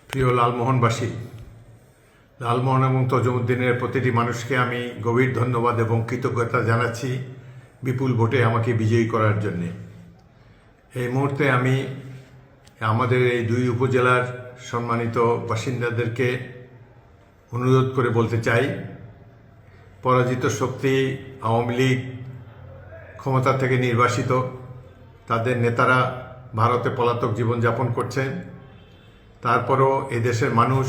প্রিয় লালমোহনবাসী, লালমোহন এবং তজুমুদ্দিনের প্রতিটি মানুষকে আমি গভীর ধন্যবাদ এবং কৃতজ্ঞতা জানাচ্ছি বিপুল ভোটে আমাকে বিজয়ী করার জন্যে। এই মুহূর্তে আমি আমাদের এই দুই উপজেলার সম্মানিত বাসিন্দাদেরকে অনুরোধ করে বলতে চাই, পরাজিত শক্তি আওয়ামী লীগ ক্ষমতা থেকে নির্বাসিত, তাদের নেতারা ভারতে পলাতক জীবনযাপন করছেন। তারপরও এদেশের মানুষ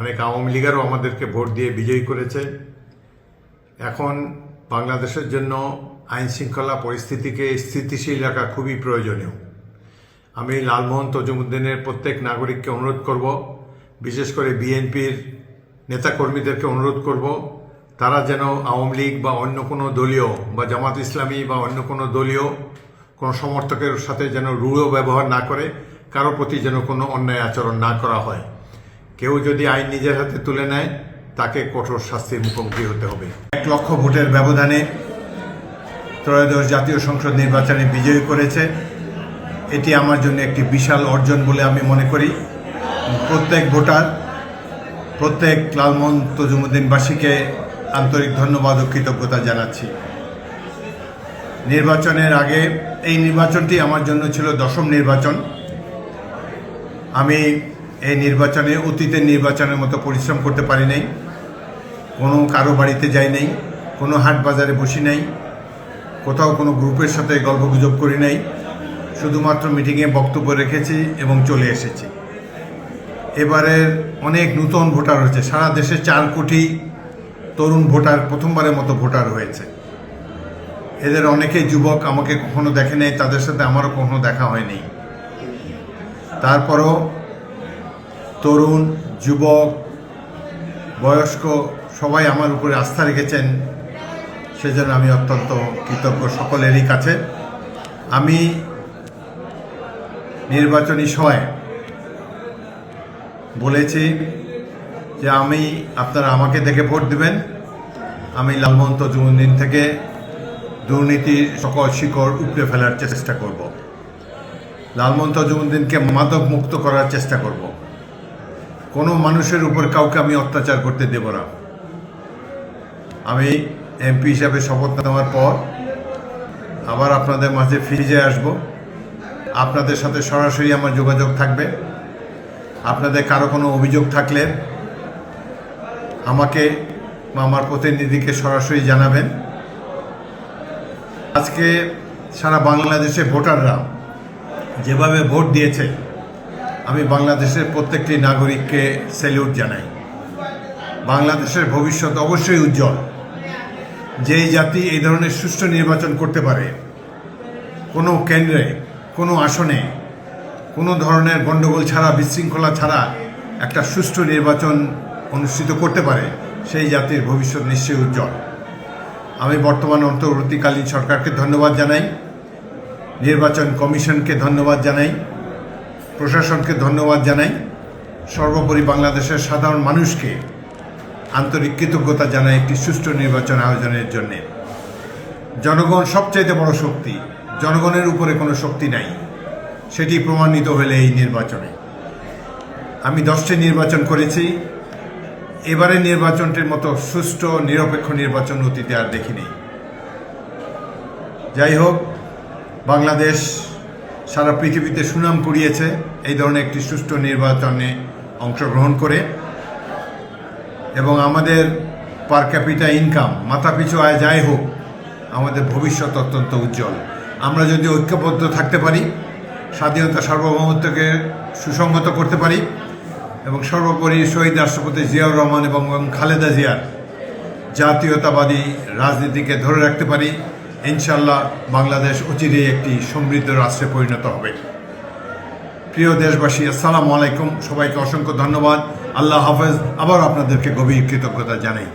অনেক আওয়ামী লীগেরও আমাদেরকে ভোট দিয়ে বিজয়ী করেছে। এখন বাংলাদেশের জন্য আইন শৃঙ্খলা পরিস্থিতিকে স্থিতিশীল রাখা খুবই প্রয়োজনীয়। আমি লালমোহন তজুমুদ্দিনের প্রত্যেক নাগরিককে অনুরোধ করব, বিশেষ করে বিএনপির নেতাকর্মীদেরকে অনুরোধ করব, তারা যেন আওয়ামী লীগ বা অন্য কোনো দলীয় বা জামাত ইসলামী বা অন্য কোনো দলীয় কোনো সমর্থকের সাথে যেন রূঢ় ব্যবহার না করে, কারো প্রতি যেন কোনো অন্যায় আচরণ না করা হয়। কেউ যদি আইন নিজের হাতে তুলে নেয়, তাকে কঠোর শাস্তির মুখোমুখি হতে হবে। 1 লক্ষ ভোটের ব্যবধানে ত্রয়োদশ জাতীয় সংসদ নির্বাচনে বিজয়ী করেছে। এটি আমার জন্য একটি বিশাল অর্জন বলে আমি মনে করি। প্রত্যেক ভোটার, প্রত্যেক লালমোহন তজুমুদ্দিনবাসীকে আন্তরিক ধন্যবাদ ও কৃতজ্ঞতা জানাচ্ছি। নির্বাচনের আগে এই নির্বাচনটি আমার জন্য ছিল 10ম নির্বাচন। আমি এই নির্বাচনে অতীতের নির্বাচনের মতো পরিশ্রম করতে পারি নাই, কোনো কারো বাড়িতে যাই নাই, কোনো হাট বাজারে বসি নাই, কোথাও কোনো গ্রুপের সাথে গল্পগুজব করি নাই, শুধুমাত্র মিটিংয়ে বক্তব্য রেখেছি এবং চলে এসেছি। এবারের অনেক নূতন ভোটার হয়েছে, সারা দেশে 4 কোটি তরুণ ভোটার প্রথমবারের মতো ভোটার হয়েছে। এদের অনেকেই যুবক, আমাকে কখনো দেখে নেই, তাদের সাথে আমারও কখনো দেখা হয়নি। তারপরও তরুণ, যুবক, বয়স্ক সবাই আমার উপরে আস্থা রেখেছেন, সেজন্য আমি অত্যন্ত কৃতজ্ঞ সকলেরই কাছে। আমি নির্বাচনী সভায় বলেছি যে আপনারা আমাকে দেখে ভোট দিবেন। আমি লালমোহন তজুমুদ্দিন থেকে দুর্নীতির সকল শিকড় উপড়ে ফেলার চেষ্টা করব। লালমোহন তজুমুদ্দিনকে মাদক মুক্ত করার চেষ্টা করব। কোনো মানুষের উপর কাউকে আমি অত্যাচার করতে দেব না। আমি এমপি হিসাবে শপথ নেওয়ার পর আবার আপনাদের মাঝে ফিরে আসব। আপনাদের সাথে সরাসরি আমার যোগাযোগ থাকবে। আপনাদের কারো কোনো অভিযোগ থাকলে আমাকে বা আমার প্রতিনিধিকে সরাসরি জানাবেন। আজকে সারা বাংলাদেশে ভোটাররা যেভাবে ভোট দিয়েছে, আমি বাংলাদেশের প্রত্যেকটি নাগরিককে স্যালিউট জানাই। বাংলাদেশের ভবিষ্যৎ অবশ্যই উজ্জ্বল। যেই জাতি এই ধরনের সুষ্ঠু নির্বাচন করতে পারে, কোনো কেন্দ্রে, কোনো আসনে কোনো ধরনের গণ্ডগোল ছাড়া, বিশৃঙ্খলা ছাড়া একটা সুষ্ঠু নির্বাচন অনুষ্ঠিত করতে পারে, সেই জাতির ভবিষ্যৎ নিশ্চয়ই উজ্জ্বল। আমি বর্তমান অন্তর্বর্তীকালীন সরকারকে ধন্যবাদ জানাই, নির্বাচন কমিশনকে ধন্যবাদ জানাই, প্রশাসনকে ধন্যবাদ জানাই, সর্বোপরি বাংলাদেশের সাধারণ মানুষকে আন্তরিক কৃতজ্ঞতা জানাই একটি সুষ্ঠু নির্বাচন আয়োজনের জন্য। জনগণ সবচাইতে বড় শক্তি, জনগণের উপরে কোনো শক্তি নাই, সেটি প্রমাণিত হলে এই নির্বাচনে। আমি 10টি নির্বাচন করেছি, এবারের নির্বাচনটির মতো সুষ্ঠু নিরপেক্ষ নির্বাচন অতীতে আর দেখিনি। যাই হোক, বাংলাদেশ সারা পৃথিবীতে সুনাম কুড়িয়েছে এই ধরনের একটি সুষ্ঠু নির্বাচনে অংশগ্রহণ করে, এবং আমাদের পার ক্যাপিটা ইনকাম, মাথাপিছু আয় যাই হোক, আমাদের ভবিষ্যৎ অত্যন্ত উজ্জ্বল। আমরা যদি ঐক্যবদ্ধ থাকতে পারি, স্বাধীনতা সার্বভৌমত্বকে সুসংহত করতে পারি, এবং সর্বোপরি শহীদ রাষ্ট্রপতি জিয়াউর রহমান এবং খালেদা জিয়ার জাতীয়তাবাদী রাজনীতিকে ধরে রাখতে পারি, ইনশাল্লাহ বাংলাদেশ অচিরেই একটি সমৃদ্ধ রাষ্ট্রে পরিণত হবে। প্রিয় দেশবাসী, আসসালামু আলাইকুম। সবাইকে অসংখ্য ধন্যবাদ। আল্লাহ হাফেজ। আবার আপনাদেরকে গভীর কৃতজ্ঞতা জানাই।